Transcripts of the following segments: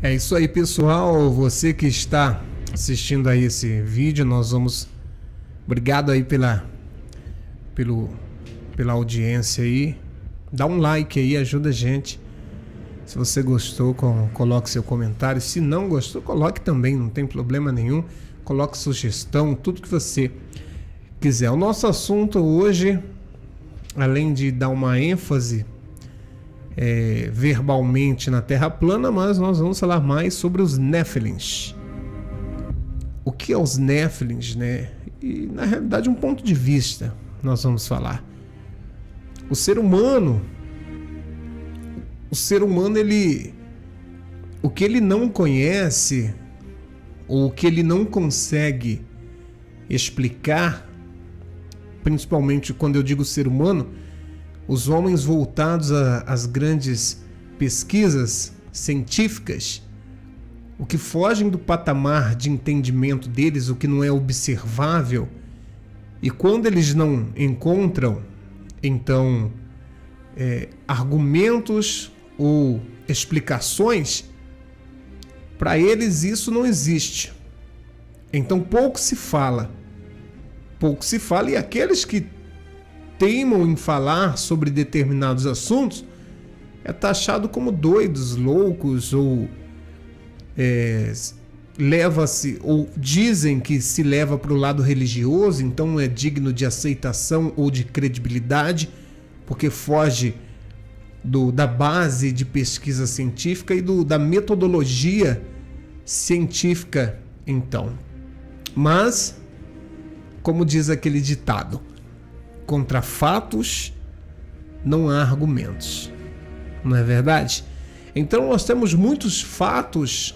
É isso aí, pessoal. Você que está assistindo aí esse vídeo, nós vamos... Obrigado aí pela audiência aí. Dá um like aí, ajuda a gente. Se você gostou, coloque seu comentário. Se não gostou, coloque também, não tem problema nenhum. Coloque sugestão, tudo que você quiser. O nosso assunto hoje, além de dar uma ênfase verbalmente na Terra plana, mas nós vamos falar mais sobre os Néfilins. O que é os Néfilins, né? E na realidade um ponto de vista nós vamos falar. O ser humano, ele, o que ele não conhece ou o que ele não consegue explicar, principalmente quando eu digo ser humano, os homens voltados às grandes pesquisas científicas, o que fogem do patamar de entendimento deles, o que não é observável, e quando eles não encontram, então, argumentos ou explicações, para eles isso não existe. Então pouco se fala, e aqueles que teimam em falar sobre determinados assuntos é taxado como doidos, loucos, ou leva-se, ou dizem que se leva para o lado religioso, então é digno de aceitação ou de credibilidade, porque foge da base de pesquisa científica e da metodologia científica, então. Mas, como diz aquele ditado, contra fatos não há argumentos, não é verdade? Então nós temos muitos fatos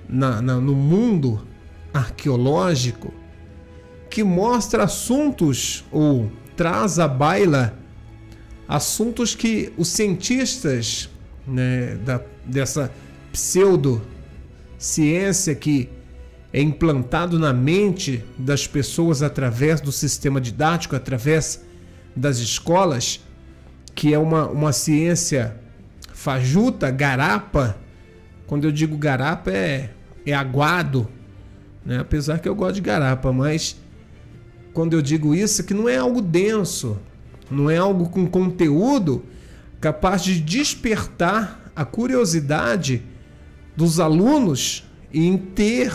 no mundo arqueológico que mostra assuntos ou traz à baila assuntos que os cientistas, né, dessa pseudociência que é implantado na mente das pessoas através do sistema didático, através das escolas, que é uma ciência fajuta, garapa. Quando eu digo garapa é aguado, né? Apesar que eu gosto de garapa, mas quando eu digo isso, é que não é algo denso, não é algo com conteúdo capaz de despertar a curiosidade dos alunos em ter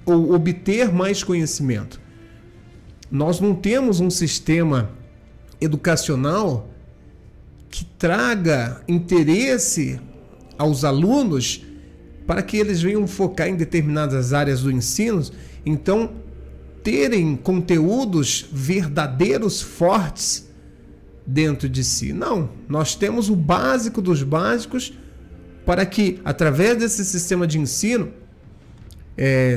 ou obter mais conhecimento. Nós não temos um sistema educacional que traga interesse aos alunos para que eles venham focar em determinadas áreas do ensino, então terem conteúdos verdadeiros, fortes dentro de si. Não, nós temos o básico dos básicos para que, através desse sistema de ensino,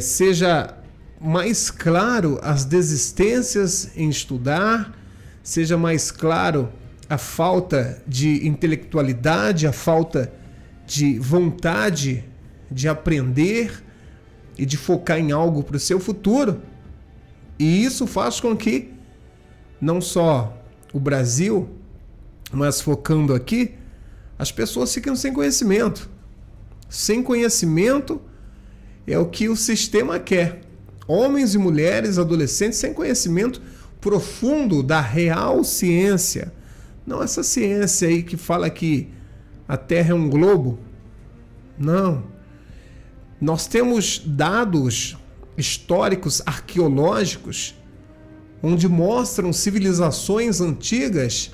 seja mais claro as desistências em estudar, seja mais claro a falta de intelectualidade, a falta de vontade de aprender e de focar em algo para o seu futuro. E isso faz com que não só o Brasil, mas focando aqui, as pessoas fiquem sem conhecimento. Sem conhecimento é o que o sistema quer. Homens e mulheres, adolescentes sem conhecimento profundo da real ciência. Não essa ciência aí que fala que a Terra é um globo. Não. Nós temos dados históricos, arqueológicos, onde mostram civilizações antigas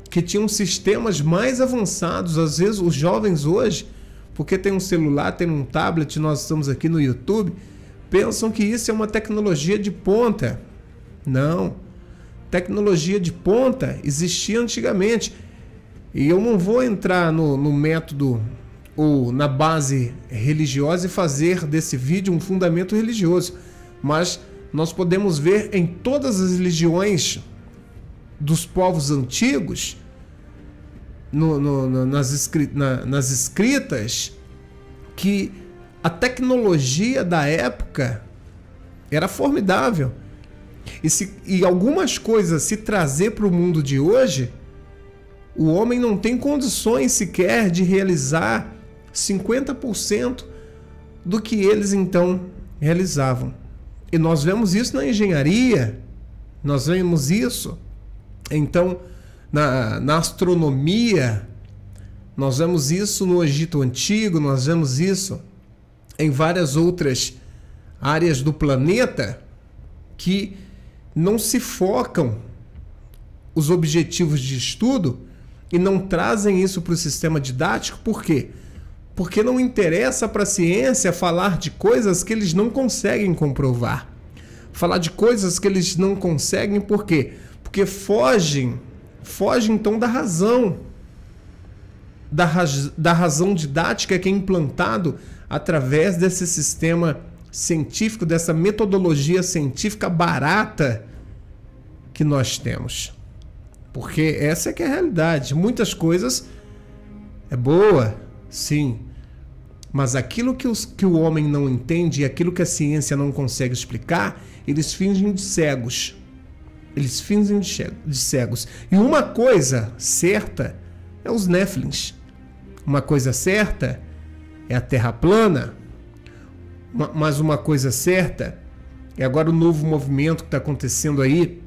que tinham sistemas mais avançados. Às vezes os jovens hoje, porque tem um celular, tem um tablet, nós estamos aqui no YouTube, pensam que isso é uma tecnologia de ponta. Não. Tecnologia de ponta existia antigamente. E eu não vou entrar no método ou na base religiosa e fazer desse vídeo um fundamento religioso. Mas nós podemos ver em todas as religiões dos povos antigos, nas escritas, que a tecnologia da época era formidável. E algumas coisas se trazer para o mundo de hoje, o homem não tem condições sequer de realizar 50% do que eles então realizavam. E nós vemos isso na engenharia, nós vemos isso então na astronomia, nós vemos isso no Egito Antigo, nós vemos isso em várias outras áreas do planeta que não se focam os objetivos de estudo e não trazem isso para o sistema didático. Por quê? Porque não interessa para a ciência falar de coisas que eles não conseguem comprovar. Falar de coisas que eles não conseguem, por quê? Porque fogem então da razão. Da razão didática que é implantado através desse sistema científico, dessa metodologia científica barata que nós temos. Porque essa é que é a realidade. Muitas coisas é boa, sim, mas aquilo que o homem não entende e aquilo que a ciência não consegue explicar, eles fingem de cegos. Eles fingem de cegos. E uma coisa certa é os Néfilins. Uma coisa certa é a Terra plana. Mas uma coisa certa é agora o novo movimento que está acontecendo aí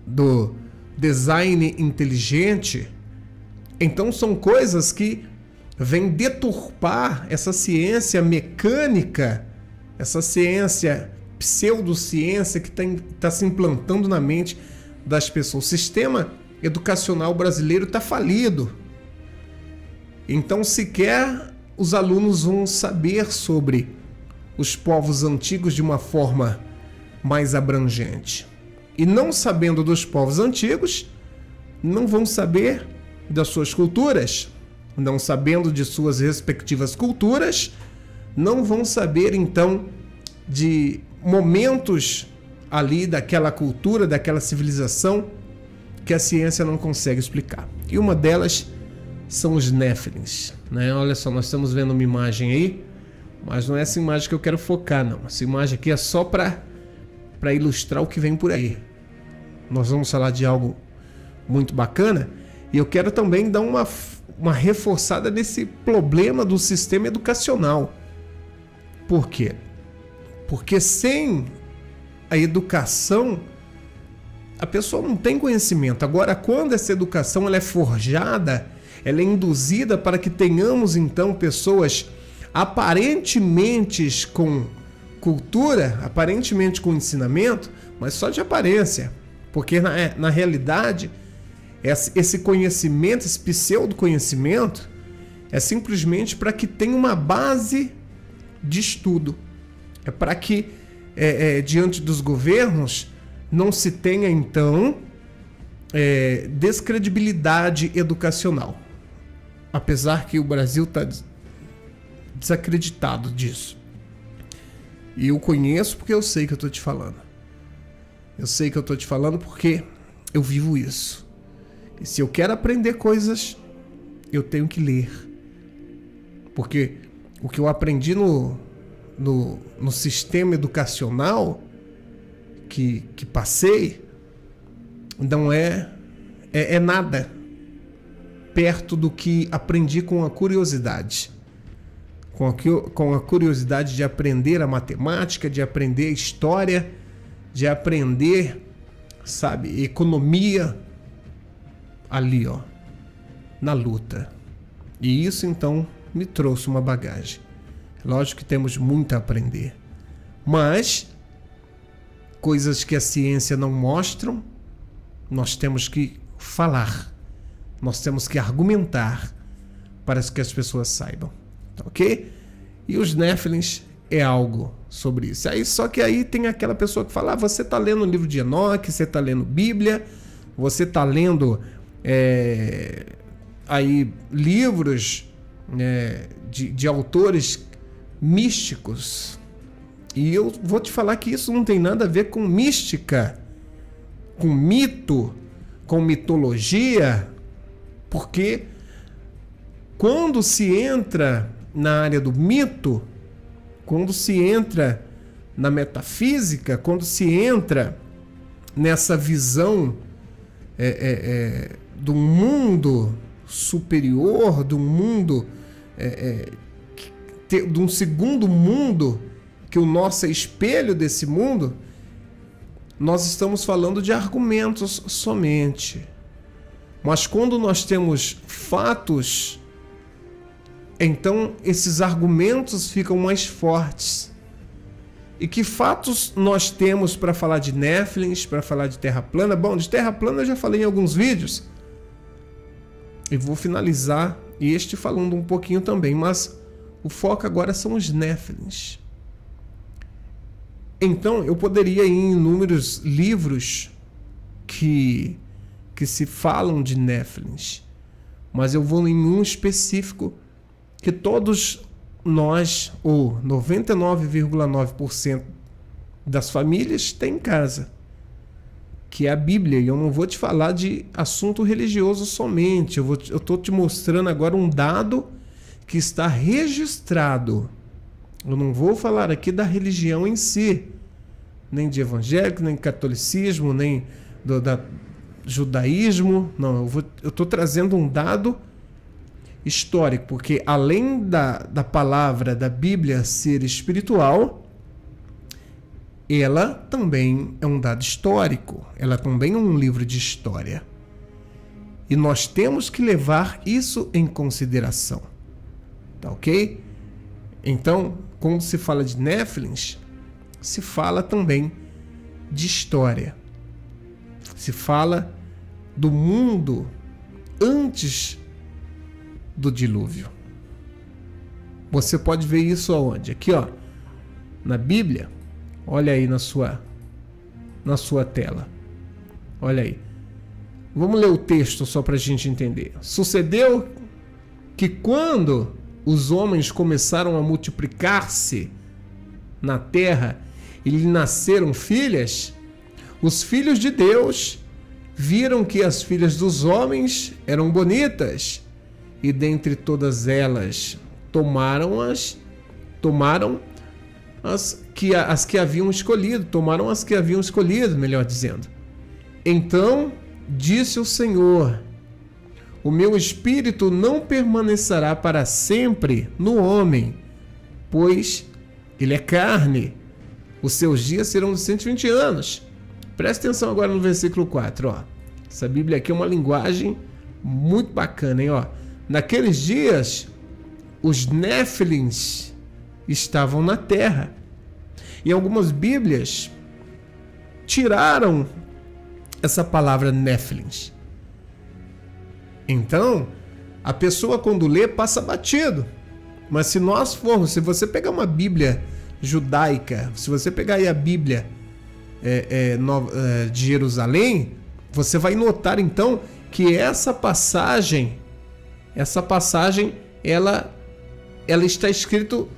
do design inteligente. Então são coisas que vêm deturpar essa ciência mecânica, essa ciência, pseudociência que está se implantando na mente das pessoas. O sistema educacional brasileiro está falido. Então sequer os alunos vão saber sobre os povos antigos de uma forma mais abrangente. E não sabendo dos povos antigos, não vão saber das suas culturas. Não sabendo de suas respectivas culturas, não vão saber então de momentos ali daquela cultura, daquela civilização que a ciência não consegue explicar. E uma delas são os Néfilins, né? Olha só, nós estamos vendo uma imagem aí, mas não é essa imagem que eu quero focar, não. Essa imagem aqui é só para ilustrar o que vem por aí. Nós vamos falar de algo muito bacana e eu quero também dar uma reforçada nesse problema do sistema educacional. Por quê? Porque sem a educação, a pessoa não tem conhecimento. Agora, quando essa educação ela é forjada, ela é induzida para que tenhamos então pessoas aparentemente com cultura, aparentemente com ensinamento, mas só de aparência. Porque na realidade, esse conhecimento, esse pseudo-conhecimento, é simplesmente para que tenha uma base de estudo. É para que, diante dos governos, não se tenha, então, descredibilidade educacional. Apesar que o Brasil está desacreditado disso. E eu conheço porque eu sei que eu estou te falando. Eu sei que eu estou te falando porque eu vivo isso. E se eu quero aprender coisas, eu tenho que ler. Porque o que eu aprendi no sistema educacional que passei não é nada perto do que aprendi com a curiosidade. Com a curiosidade de aprender a matemática, de aprender a história, de aprender, sabe, economia ali, ó, na luta. E isso então me trouxe uma bagagem. Lógico que temos muito a aprender, mas coisas que a ciência não mostra, nós temos que falar, nós temos que argumentar para que as pessoas saibam, ok? E os Néfilins é algo sobre isso. Aí, só que aí tem aquela pessoa que fala, você está lendo o livro de Enoque, você está lendo Bíblia, você está lendo aí livros de autores místicos. E eu vou te falar que isso não tem nada a ver com mística, com mito, com mitologia, porque quando se entra na área do mito, quando se entra na metafísica, quando se entra nessa visão do mundo superior, do mundo de um segundo mundo, que o nosso é espelho desse mundo, nós estamos falando de argumentos somente. Mas quando nós temos fatos, então esses argumentos ficam mais fortes. E que fatos nós temos para falar de Néfilins, para falar de Terra plana? Bom, de Terra plana eu já falei em alguns vídeos. E vou finalizar este falando um pouquinho também, mas o foco agora são os Néfilins. Então, eu poderia ir em inúmeros livros que se falam de Néfilins, mas eu vou em um específico que todos nós, ou 99,9% das famílias, têm em casa, que é a Bíblia. E eu não vou te falar de assunto religioso somente, eu estou te mostrando agora um dado que está registrado. Eu não vou falar aqui da religião em si, nem de evangélico, nem de catolicismo, nem da judaísmo. Não, eu estou trazendo um dado histórico, porque além da palavra da Bíblia ser espiritual, ela também é um dado histórico, ela também é um livro de história. E nós temos que levar isso em consideração. Tá ok? Então, quando se fala de Néfilins, se fala também de história. Se fala do mundo antes do dilúvio. Você pode ver isso aonde? Aqui, ó, na Bíblia. Olha aí na sua tela. Olha aí. Vamos ler o texto só para a gente entender. Sucedeu que quando os homens começaram a multiplicar-se na terra e lhe nasceram filhas, os filhos de Deus viram que as filhas dos homens eram bonitas, e dentre todas elas tomaram as que haviam escolhido, melhor dizendo. Então disse o Senhor: o meu espírito não permanecerá para sempre no homem, pois ele é carne. Os seus dias serão de 120 anos. Presta atenção agora no versículo 4. Ó. Essa Bíblia aqui é uma linguagem muito bacana, hein? Ó. Naqueles dias, os Néfilins estavam na terra. E algumas Bíblias tiraram essa palavra Néfilins. Então, a pessoa quando lê passa batido. Mas se você pegar uma Bíblia judaica, se você pegar aí a Bíblia de Jerusalém, você vai notar então que essa passagem ela está escrito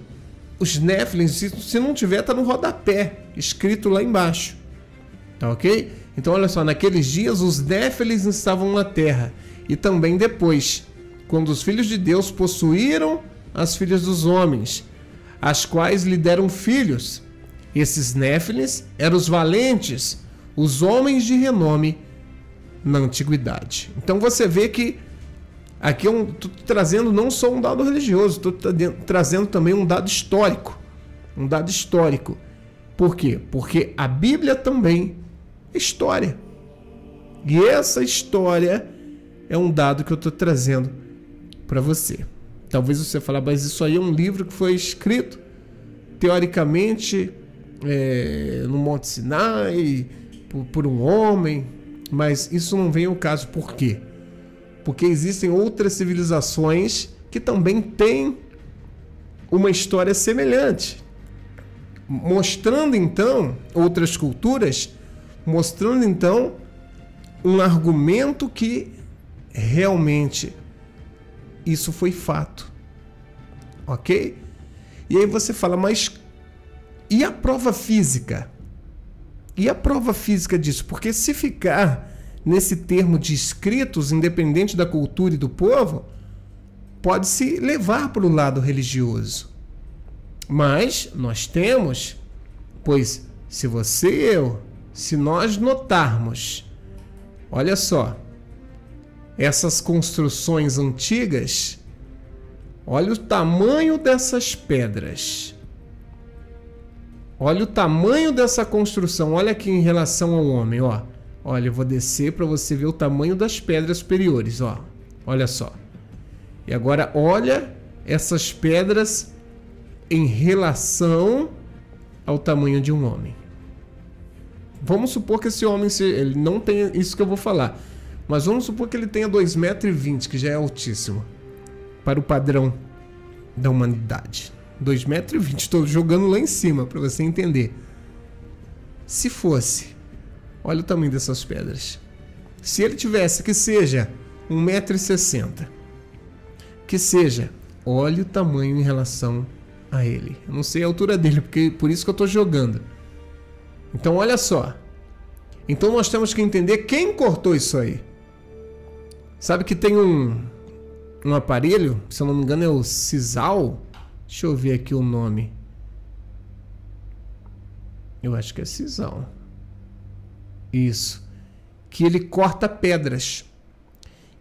os Néfilins, se não tiver, está no rodapé, escrito lá embaixo. Tá ok? Então olha só, naqueles dias os Néfilins estavam na terra, e também depois, quando os filhos de Deus possuíram as filhas dos homens, as quais lhe deram filhos. Esses Néfilins eram os valentes, os homens de renome na antiguidade. Então você vê que aqui eu estou trazendo não só um dado religioso, estou trazendo também um dado histórico. Um dado histórico. Por quê? Porque a Bíblia também é história. E essa história é um dado que eu estou trazendo para você. Talvez você fale, mas isso aí é um livro que foi escrito, teoricamente, no Monte Sinai, por um homem, mas isso não vem ao caso. Por quê? Porque existem outras civilizações que também têm uma história semelhante, mostrando então, outras culturas, mostrando então um argumento que realmente isso foi fato, ok? E aí você fala, mas e a prova física? E a prova física disso? Porque se ficar nesse termo de escritos, independente da cultura e do povo, pode se levar para o lado religioso. Mas nós temos, pois se você e eu, se nós notarmos, olha só, essas construções antigas, Olha o tamanho dessas pedras. Olha o tamanho dessa construção. Olha aqui em relação ao homem, ó. Olha, eu vou descer para você ver o tamanho das pedras superiores, ó. Olha só. E agora olha essas pedras em relação ao tamanho de um homem. Vamos supor que esse homem ele não tenha isso que eu vou falar. Mas vamos supor que ele tenha 2,20 m, que já é altíssimo para o padrão da humanidade. 2,20 m, estou jogando lá em cima para você entender. Se fosse, olha o tamanho dessas pedras. Se ele tivesse que seja 1,60 m, que seja, olha o tamanho em relação a ele. Eu não sei a altura dele, porque por isso que eu estou jogando. Então olha só. Então nós temos que entender quem cortou isso aí. Sabe que tem um aparelho, se eu não me engano é o sisal. Deixa eu ver aqui o nome. Eu acho que é sisal. Isso. Que ele corta pedras.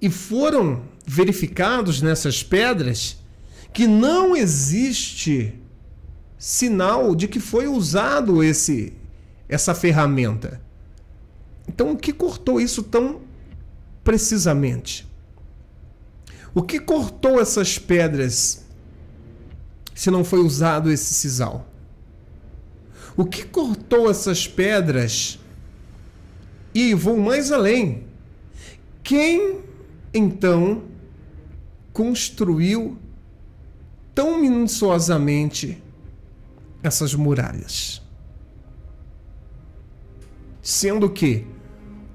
E foram verificados nessas pedras que não existe sinal de que foi usado essa ferramenta. Então, o que cortou isso tão precisamente? O que cortou essas pedras se não foi usado esse sisal? O que cortou essas pedras? E vou mais além. Quem, então, construiu tão minuciosamente essas muralhas? Sendo que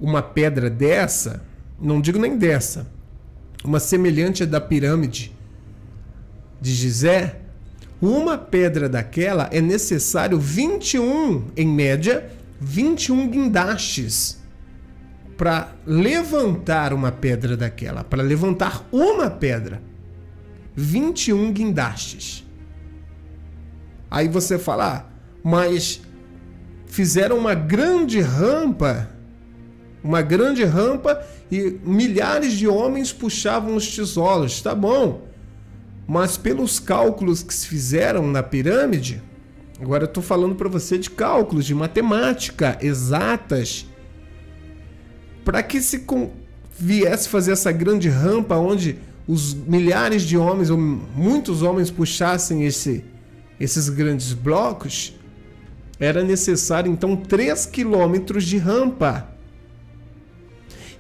uma pedra dessa, não digo nem dessa, uma semelhante da pirâmide de Gizé, uma pedra daquela é necessário 21, em média, 21 guindastes para levantar uma pedra daquela, para levantar uma pedra. 21 guindastes. Aí você fala, mas fizeram uma grande rampa e milhares de homens puxavam os tijolos. Tá bom, mas pelos cálculos que se fizeram na pirâmide, agora eu estou falando para você de cálculos, de matemática exatas, para que se viesse fazer essa grande rampa onde os milhares de homens ou muitos homens puxassem esses grandes blocos, era necessário então 3 quilômetros de rampa.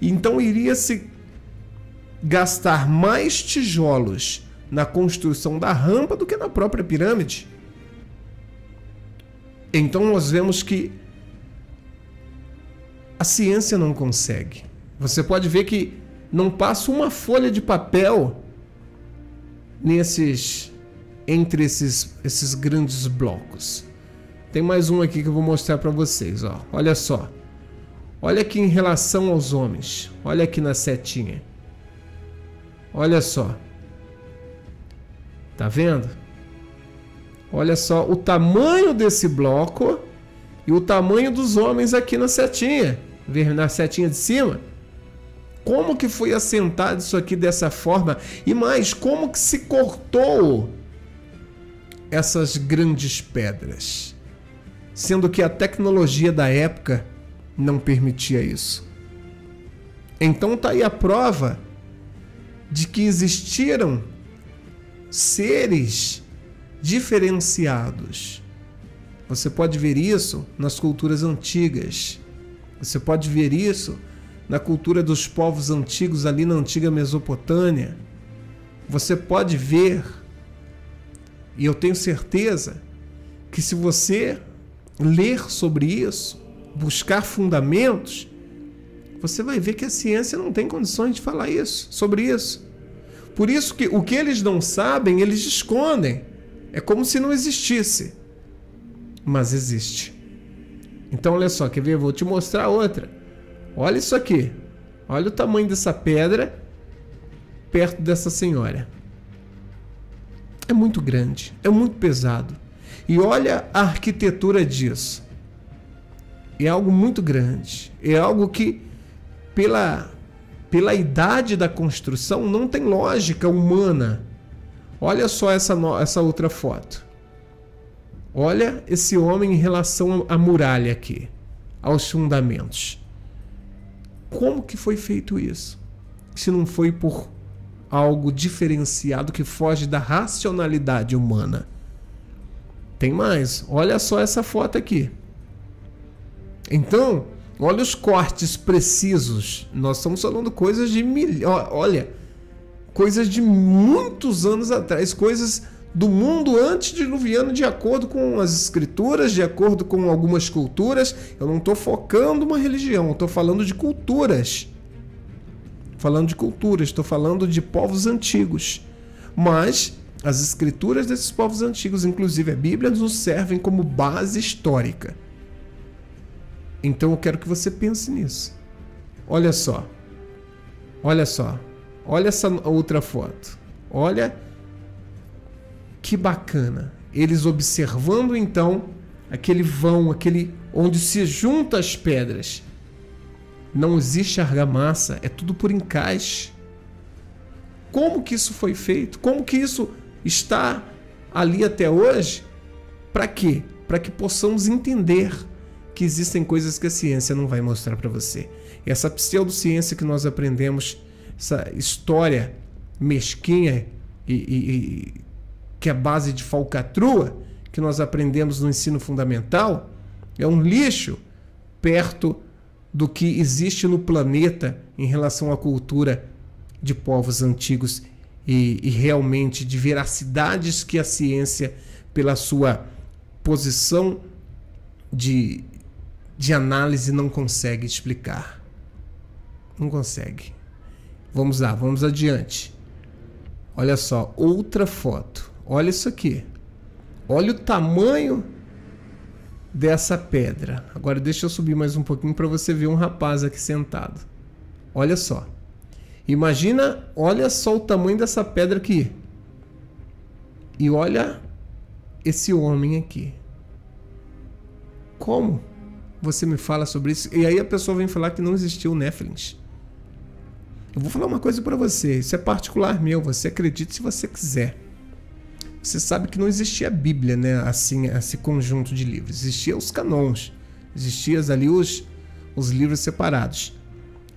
Então iria se gastar mais tijolos na construção da rampa do que na própria pirâmide. Então nós vemos que a ciência não consegue. Você pode ver que não passa uma folha de papel entre esses grandes blocos. Tem mais um aqui que eu vou mostrar para vocês, ó. Olha só. Olha aqui em relação aos homens. Olha aqui na setinha. Olha só. Tá vendo? Olha só o tamanho desse bloco e o tamanho dos homens aqui na setinha. Na setinha de cima. Como que foi assentado isso aqui dessa forma? E mais, como que se cortou essas grandes pedras? Sendo que a tecnologia da época não permitia isso. Então tá aí a prova de que existiram seres diferenciados. Você pode ver isso nas culturas antigas. Você pode ver isso na cultura dos povos antigos ali na antiga Mesopotâmia. Você pode ver, e eu tenho certeza que se você ler sobre isso, buscar fundamentos, você vai ver que a ciência não tem condições de falar sobre isso. Por isso que o que eles não sabem, eles escondem. É como se não existisse. Mas existe. Então olha só, quer ver? Eu vou te mostrar outra. Olha isso aqui. Olha o tamanho dessa pedra perto dessa senhora. É muito grande, é muito pesado. E olha a arquitetura disso. É algo muito grande. É algo que, pela idade da construção, não tem lógica humana Olha só essa outra foto. Olha esse homem em relação à muralha aqui, aos fundamentos. Como que foi feito isso? Se não foi por algo diferenciado que foge da racionalidade humana. Tem mais. Olha só essa foto aqui. Então, olha os cortes precisos. Nós estamos falando coisas de olha, coisas de muitos anos atrás, coisas do mundo antediluviano, de acordo com as escrituras, de acordo com algumas culturas. Eu não estou focando uma religião, eu estou falando de culturas. Estou falando de povos antigos. Mas as escrituras desses povos antigos, inclusive a Bíblia, nos servem como base histórica. Então eu quero que você pense nisso. Olha só. Olha essa outra foto. Olha que bacana. Eles observando então aquele vão, aquele onde se juntam as pedras. Não existe argamassa, é tudo por encaixe. Como que isso foi feito? Como que isso está ali até hoje? Para quê? Para que possamos entender que existem coisas que a ciência não vai mostrar para você. Essa pseudociência que nós aprendemos, essa história mesquinha e que é base de falcatrua, que nós aprendemos no ensino fundamental, é um lixo perto do que existe no planeta em relação à cultura de povos antigos e realmente de veracidades que a ciência, pela sua posição de análise, não consegue explicar. Não consegue. Vamos lá, vamos adiante. Olha só, outra foto. Olha isso aqui. Olha o tamanho dessa pedra. Agora deixa eu subir mais um pouquinho para você ver um rapaz aqui sentado. Olha só. Imagina, olha só o tamanho dessa pedra aqui. E olha esse homem aqui. Como você me fala sobre isso? E aí a pessoa vem falar que não existiu Néfilins. Eu vou falar uma coisa para você. Isso é particular meu. Você acredita se você quiser. Você sabe que não existia a Bíblia, né? Assim, esse conjunto de livros. Existiam os canons. Existiam ali os livros separados.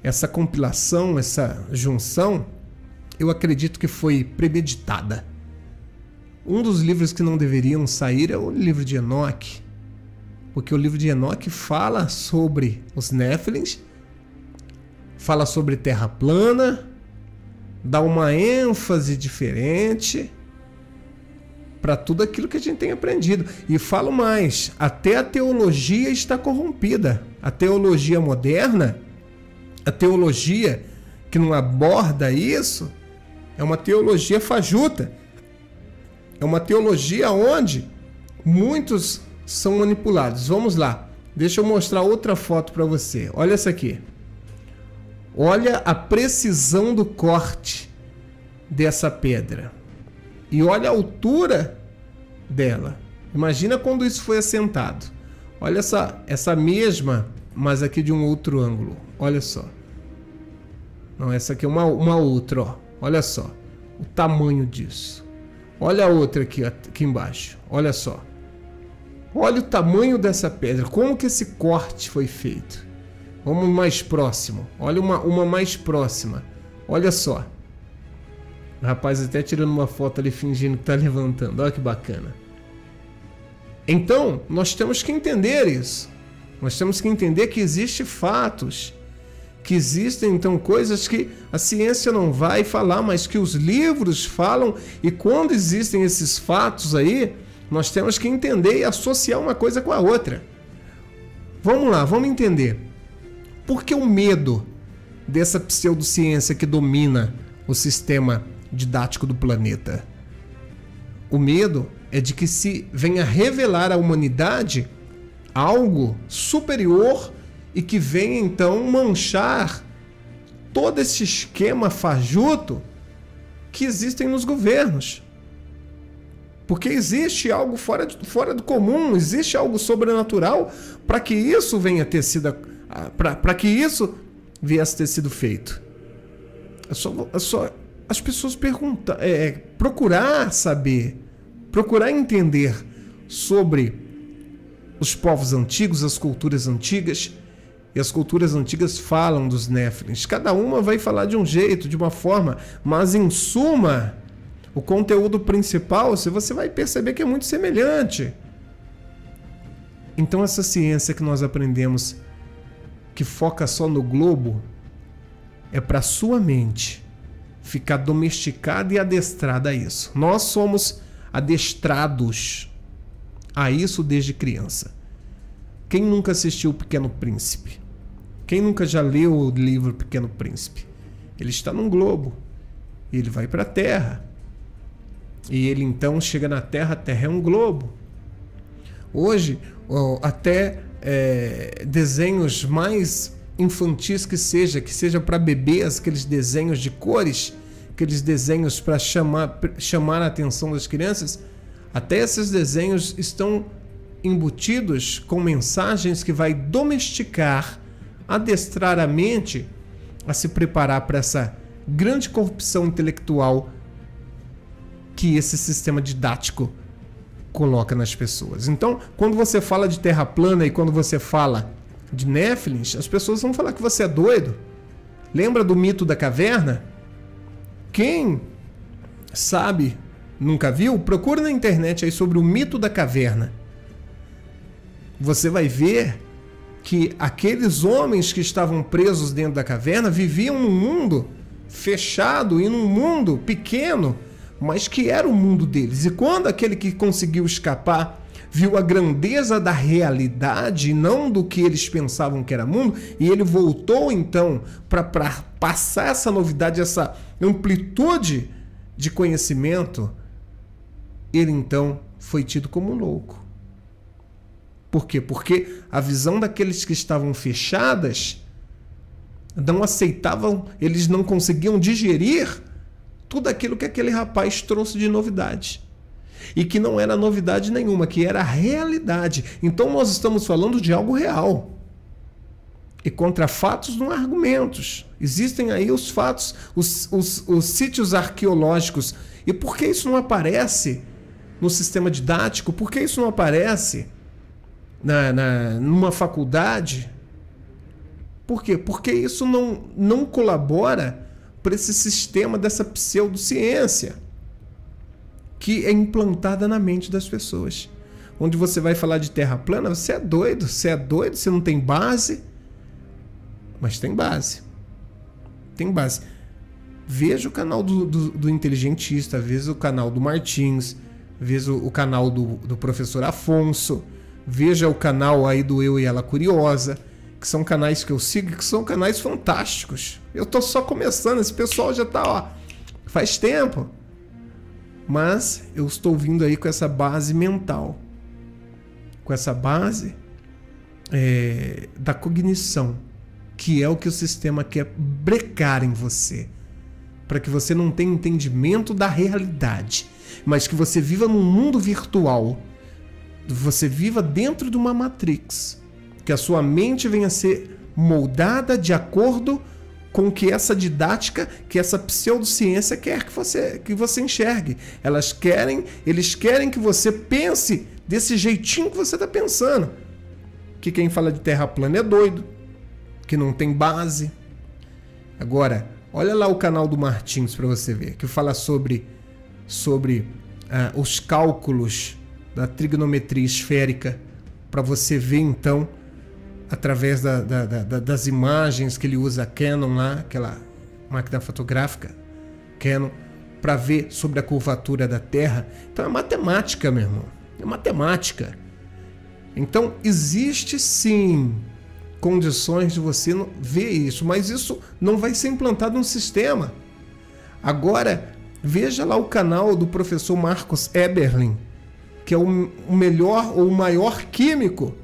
Essa compilação, essa junção, eu acredito que foi premeditada. Um dos livros que não deveriam sair é o livro de Enoque. Porque o livro de Enoque fala sobre os Néfilins, fala sobre terra plana, dá uma ênfase diferente para tudo aquilo que a gente tem aprendido. E falo mais, até a teologia está corrompida. A teologia moderna, a teologia que não aborda isso, é uma teologia fajuta. É uma teologia onde muitos são manipulados. Vamos lá, deixa eu mostrar outra foto para você. Olha essa aqui. Olha a precisão do corte dessa pedra. E olha a altura dela. Imagina quando isso foi assentado. Olha essa mesma, mas aqui de um outro ângulo. Olha só. Não, essa aqui é uma outra, ó. Olha só o tamanho disso. Olha a outra aqui embaixo. Olha só. Olha o tamanho dessa pedra. Como que esse corte foi feito? Vamos mais próximo. Olha uma mais próxima. Olha só. O rapaz até tirando uma foto ali fingindo que está levantando. Olha que bacana. Então, nós temos que entender isso. Nós temos que entender que existem fatos. Que existem, então, coisas que a ciência não vai falar, mas que os livros falam. E quando existem esses fatos aí, nós temos que entender e associar uma coisa com a outra. Vamos lá, vamos entender. Por que o medo dessa pseudociência que domina o sistema didático do planeta? O medo é de que se venha revelar à humanidade algo superior e que venha então manchar todo esse esquema fajuto que existem nos governos. Porque existe algo fora do comum, existe algo sobrenatural para que isso venha ter sido, para que isso viesse ter sido feito. É só as pessoas procurar saber, procurar entender sobre os povos antigos, as culturas antigas. E as culturas antigas falam dos Néfilins. Cada uma vai falar de um jeito, de uma forma, mas em suma, o conteúdo principal, você vai perceber que é muito semelhante. Então essa ciência que nós aprendemos, que foca só no globo, é para sua mente ficar domesticada e adestrada a isso. Nós somos adestrados a isso desde criança. Quem nunca assistiu O Pequeno Príncipe? Quem nunca já leu o livro Pequeno Príncipe? Ele está num globo. E ele vai para a Terra. E ele então chega na Terra. A Terra é um globo. Hoje, até desenhos mais infantis que seja para bebês, aqueles desenhos de cores, aqueles desenhos para chamar a atenção das crianças, até esses desenhos estão embutidos com mensagens que vai domesticar, adestrar a mente a se preparar para essa grande corrupção intelectual que esse sistema didático coloca nas pessoas. Então, quando você fala de terra plana e quando você fala de Néfilins, as pessoas vão falar que você é doido. Lembra do mito da caverna? Quem sabe, nunca viu? Procura na internet aí sobre o mito da caverna. Você vai ver que aqueles homens que estavam presos dentro da caverna viviam num mundo fechado e num mundo pequeno, mas que era o mundo deles. E quando aquele que conseguiu escapar viu a grandeza da realidade e não do que eles pensavam que era mundo, e ele voltou então para passar essa novidade, essa amplitude de conhecimento, ele então foi tido como louco. Por quê? Porque a visão daqueles que estavam fechadas não aceitavam, eles não conseguiam digerir tudo aquilo que aquele rapaz trouxe de novidade. E que não era novidade nenhuma, que era realidade. Então nós estamos falando de algo real. E contra fatos não há argumentos. Existem aí os fatos, os sítios arqueológicos. E por que isso não aparece no sistema didático? Por que isso não aparece numa faculdade? Por quê? Porque isso não colabora para esse sistema dessa pseudociência que é implantada na mente das pessoas. Onde você vai falar de terra plana, você é doido, você não tem base. Mas tem base. Tem base. Veja o canal do Inteligentista, veja o canal do Martins, veja o canal do professor Afonso, veja o canal aí do Eu e Ela Curiosa, que são canais que eu sigo, que são canais fantásticos. Eu tô só começando, esse pessoal já tá, faz tempo. Mas eu estou vindo aí com essa base mental, com essa base da cognição, que é o que o sistema quer brecar em você, para que você não tenha entendimento da realidade, mas que você viva num mundo virtual, você viva dentro de uma matrix, que a sua mente venha a ser moldada de acordo com que essa didática, que essa pseudociência quer que você enxergue. Eles querem que você pense desse jeitinho que você está pensando. Que quem fala de terra plana é doido, que não tem base. Agora, olha lá o canal do Martins para você ver, que fala sobre os cálculos da trigonometria esférica, para você ver então, através das imagens que ele usa a Canon lá, aquela máquina fotográfica Canon, para ver sobre a curvatura da Terra. Então é matemática, meu irmão. É matemática. Então existe sim condições de você ver isso, mas isso não vai ser implantado no sistema. Agora, veja lá o canal do professor Marcos Eberlin, que é o melhor ou o maior químico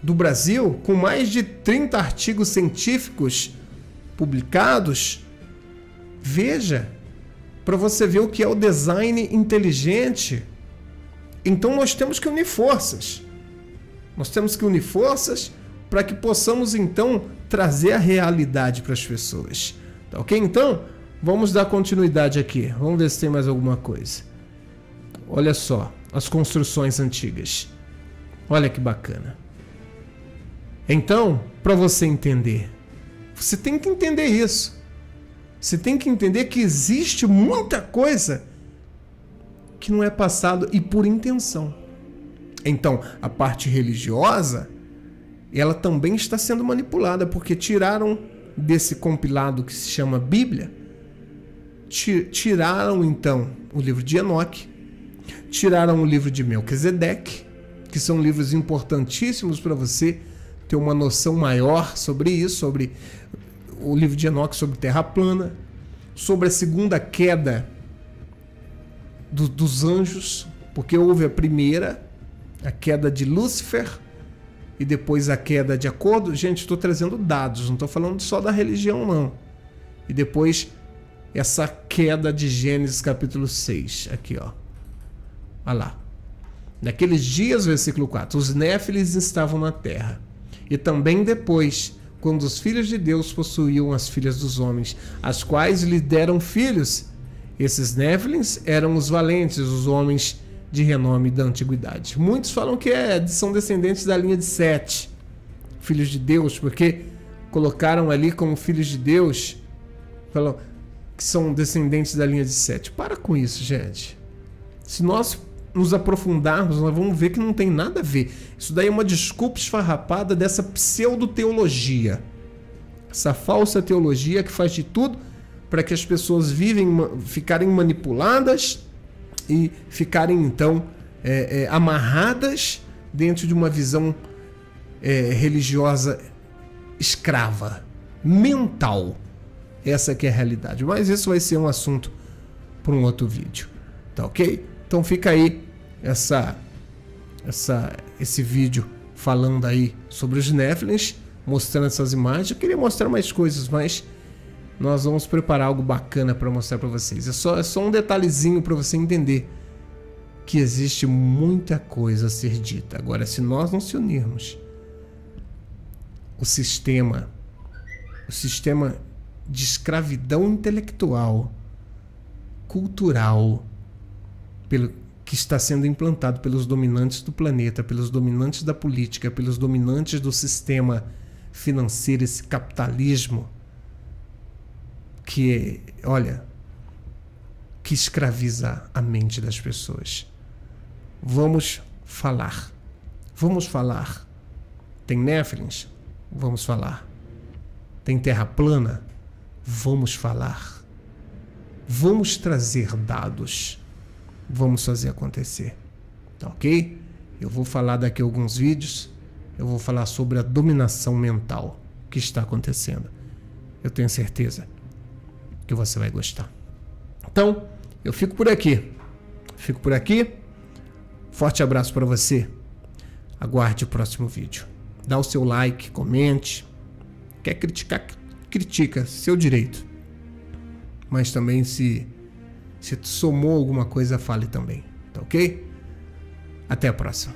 do Brasil, com mais de 30 artigos científicos publicados. Veja, para você ver o que é o design inteligente. Então nós temos que unir forças. Nós temos que unir forças para que possamos então trazer a realidade para as pessoas. Tá ok? Então, Vamos dar continuidade aqui. Vamos ver se tem mais alguma coisa. Olha só, as construções antigas. Olha que bacana. Então, para você entender, você tem que entender isso. Você tem que entender que existe muita coisa que não é passado e por intenção. Então, a parte religiosa, ela também está sendo manipulada, porque tiraram desse compilado que se chama Bíblia, tiraram então o livro de Enoque, tiraram o livro de Melquisedeque, que são livros importantíssimos para você ter uma noção maior sobre isso, sobre o livro de Enoque, sobre terra plana, sobre a segunda queda dos anjos, porque houve a primeira, a queda de Lúcifer, e depois a queda de acordo. Gente, estou trazendo dados, não estou falando só da religião, não. E depois essa queda de Gênesis capítulo 6, aqui ó. Olha lá. Naqueles dias, versículo 4, os néfilis estavam na terra. E também depois, quando os filhos de Deus possuíam as filhas dos homens, as quais lhe deram filhos. Esses néfilins eram os valentes, os homens de renome da antiguidade. Muitos falam que são descendentes da linha de Sete, filhos de Deus, porque colocaram ali como filhos de Deus, falam que são descendentes da linha de Sete. Para com isso, gente. Se nós nos aprofundarmos, nós vamos ver que não tem nada a ver. Isso daí é uma desculpa esfarrapada dessa pseudo-teologia. Essa falsa teologia que faz de tudo para que as pessoas ficarem manipuladas e ficarem, então, amarradas dentro de uma visão religiosa escrava, mental. Essa que é a realidade. Mas isso vai ser um assunto para um outro vídeo. Tá ok? Então fica aí esse vídeo falando aí sobre os néfilins, mostrando essas imagens. Eu queria mostrar mais coisas, mas nós vamos preparar algo bacana para mostrar para vocês. É só um detalhezinho para você entender que existe muita coisa a ser dita. Agora, se nós não se unirmos, o sistema de escravidão intelectual, cultural, que está sendo implantado pelos dominantes do planeta, pelos dominantes da política, pelos dominantes do sistema financeiro, esse capitalismo que, olha, que escraviza a mente das pessoas. Vamos falar. Vamos falar. Tem néfilins? Vamos falar. Tem terra plana? Vamos falar. Vamos trazer dados. Vamos fazer acontecer. Tá ok? Eu vou falar daqui a alguns vídeos. Eu vou falar sobre a dominação mental que está acontecendo. Eu tenho certeza que você vai gostar. Então, eu fico por aqui. Fico por aqui. Forte abraço para você. Aguarde o próximo vídeo. Dá o seu like, comente. Quer criticar? Critica, seu direito. Mas também se somou alguma coisa, fale também. Tá ok? Até a próxima.